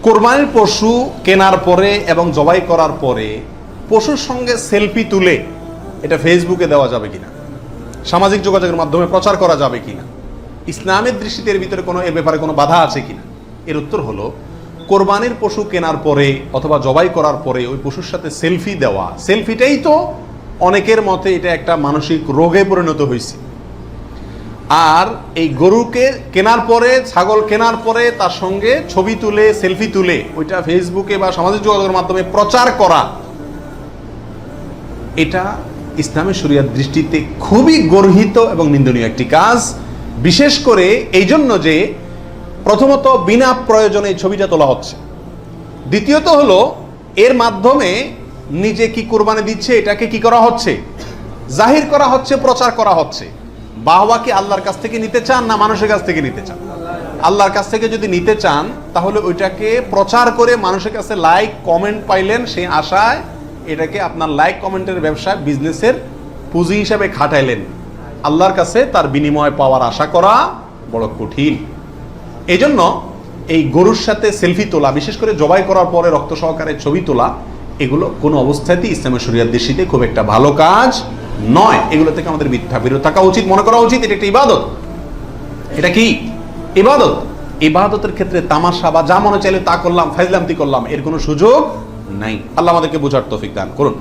কোরবানির পশু কেনার পরে এবং জবাই করার পরে পশুর সঙ্গে সেলফি তুলে এটা ফেসবুকে দেওয়া যাবে কিনা, সামাজিক যোগাযোগের মাধ্যমে প্রচার করা যাবে কিনা, ইসলামের দৃষ্টিতে এর ভিতরে এর ব্যাপারে কোনো বাধা আছে কিনা? এর উত্তর হলো, কোরবানির পশু কেনার পরে অথবা জবাই করার পরে ওই পশুর সাথে সেলফি দেওয়া, সেলফিটাই তো অনেকের মতে এটা একটা মানসিক রোগে পরিণত হয়েছে। আর এই গরুকে কেনার পরে, ছাগল কেনার পরে তার সঙ্গে ছবি তুলে, সেলফি তুলে ওইটা ফেসবুকে বা সামাজিক যোগাযোগের মাধ্যমে প্রচার করা, এটা ইসলামের শরিয়ার দৃষ্টিতে খুবই গর্হিত এবং নিন্দনীয় একটি কাজ। বিশেষ করে এই জন্য যে প্রথমত বিনা প্রয়োজনে এই ছবিটা তোলা হচ্ছে, দ্বিতীয়ত হলো এর মাধ্যমে নিজে কি কোরবানি দিচ্ছে এটাকে কি করা হচ্ছে, জাহির করা হচ্ছে, প্রচার করা হচ্ছে। বাহবা কি আল্লাহর কাছ থেকে নিতে চান না মানুষের কাছ থেকে নিতে চান? আল্লাহর কাছ থেকে যদি নিতে চান তাহলে ওইটাকে প্রচার করে মানুষের কাছে লাইক কমেন্ট পাইলেন, সেই আশায় এটাকে আপনার লাইক কমেন্টের ব্যবসায়, বিজনেসের পুঁজি হিসাবে খাটাইলেন। আল্লাহর কাছে তার বিনিময় পাওয়ার আশা করা বড় কঠিন। এই জন্য এই গরুর সাথে সেলফি তোলা, বিশেষ করে জবাই করার পরে রক্ত সহকারে ছবি তোলা, এগুলো কোনো অবস্থাতেই ইসলামের শরিয়ার দৃষ্টিতে খুব একটা ভালো কাজ নয়। এগুলো থেকে আমাদের বিরত থাকা উচিত, মনে করা উচিত এটা একটা ইবাদত। এটা কি ইবাদত? ইবাদতের ক্ষেত্রে তামাশা বা যা মনে চাইলে তা করলাম, ফাইজলামতি করলাম, এর কোনো সুযোগ নাই। আল্লাহ আমাদেরকে বোঝার তৌফিক দান করুন।